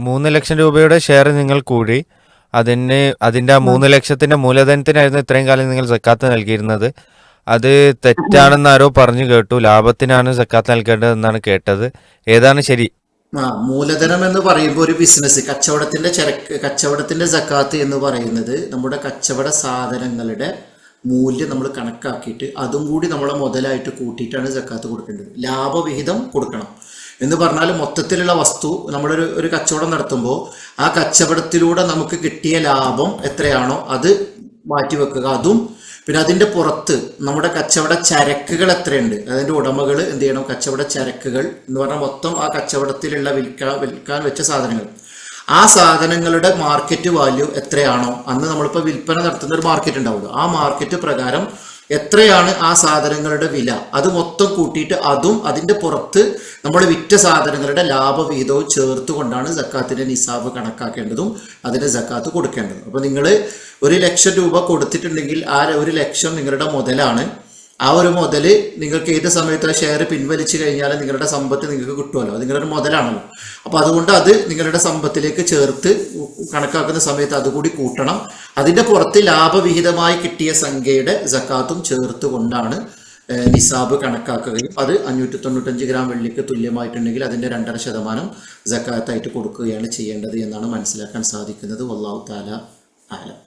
3 ലക്ഷം രൂപയുടെ ഷെയർ നിങ്ങൾ കൂടി അതിന്റെ ആ 3 ലക്ഷത്തിന്റെ മൂലധനത്തിനായിരുന്നു ഇത്രയും കാലം നിങ്ങൾ സക്കാത്ത് നൽകിയിരുന്നത്. അത് തെറ്റാണെന്ന് ആരോ പറഞ്ഞു കേട്ടു. ലാഭത്തിനാണ് സക്കാത്ത് നൽകേണ്ടത് എന്നാണ് കേട്ടത്. ഏതാണ് ശരി? മൂലധനം എന്ന് പറയുമ്പോൾ ഒരു ബിസിനസ് കച്ചവടത്തിന്റെ സക്കാത്ത് എന്ന് പറയുന്നത് നമ്മുടെ കച്ചവട സാധനങ്ങളുടെ മൂല്യം നമ്മൾ കണക്കാക്കിയിട്ട് അതും കൂടി നമ്മളെ മുതലായിട്ട് കൂട്ടിയിട്ടാണ് സക്കാത്ത് കൊടുക്കേണ്ടത്. ലാഭവിഹിതം കൊടുക്കണം എന്ന് പറഞ്ഞാൽ മൊത്തത്തിലുള്ള വസ്തു നമ്മളൊരു കച്ചവടം നടത്തുമ്പോൾ ആ കച്ചവടത്തിലൂടെ നമുക്ക് കിട്ടിയ ലാഭം എത്രയാണോ അത് മാറ്റിവെക്കുക. അതും പിന്നെ അതിൻ്റെ പുറത്ത് നമ്മുടെ കച്ചവട ചരക്കുകൾ എത്രയുണ്ട്, അതിൻ്റെ ഉടമകൾ എന്ത് ചെയ്യണം, കച്ചവട ചരക്കുകൾ എന്ന് പറഞ്ഞാൽ മൊത്തം ആ കച്ചവടത്തിലുള്ള വിൽക്കാൻ വെച്ച സാധനങ്ങൾ, ആ സാധനങ്ങളുടെ മാർക്കറ്റ് വാല്യൂ എത്രയാണോ, അന്ന് നമ്മളിപ്പോൾ വിൽപ്പന നടത്തുന്ന ഒരു മാർക്കറ്റ് ഉണ്ടാവുമല്ലോ, ആ മാർക്കറ്റ് പ്രകാരം എത്രയാണ് ആ സാധനങ്ങളുടെ വില, അത് മൊത്തം കൂട്ടിയിട്ട് അതും അതിൻ്റെ പുറത്ത് നമ്മൾ വിറ്റ സാധനങ്ങളുടെ ലാഭവിഹിതവും ചേർത്തുകൊണ്ടാണ് സക്കാത്തിൻ്റെ നിസാബ് കണക്കാക്കേണ്ടതും അതിന് സക്കാത്ത് കൊടുക്കേണ്ടതും. അപ്പോൾ നിങ്ങൾ 1,00,000 രൂപ കൊടുത്തിട്ടുണ്ടെങ്കിൽ ആ 1,00,000 നിങ്ങളുടെ മുതലാണ്. ആ ഒരു മുതൽ നിങ്ങൾക്ക് ഏത് സമയത്ത് ആ ഷെയർ പിൻവലിച്ചു കഴിഞ്ഞാൽ നിങ്ങളുടെ സമ്പത്ത് നിങ്ങൾക്ക് കിട്ടുമല്ലോ, അത് നിങ്ങളുടെ മുതലാണല്ലോ. അപ്പോൾ അതുകൊണ്ട് അത് നിങ്ങളുടെ സമ്പത്തിലേക്ക് ചേർത്ത് കണക്കാക്കുന്ന സമയത്ത് അതുകൂടി കൂട്ടണം. അതിൻ്റെ പുറത്ത് ലാഭവിഹിതമായി കിട്ടിയ സംഖ്യയുടെ സക്കാത്തും ചേർത്ത് കൊണ്ടാണ് നിസാബ് കണക്കാക്കുകയും അത് 595 ഗ്രാം വെള്ളിക്ക് തുല്യമായിട്ടുണ്ടെങ്കിൽ അതിൻ്റെ 2.5% സക്കാത്തായിട്ട് കൊടുക്കുകയാണ് ചെയ്യേണ്ടത് എന്നാണ് മനസ്സിലാക്കാൻ സാധിക്കുന്നത്. വല്ലാഹു തആല ആലം.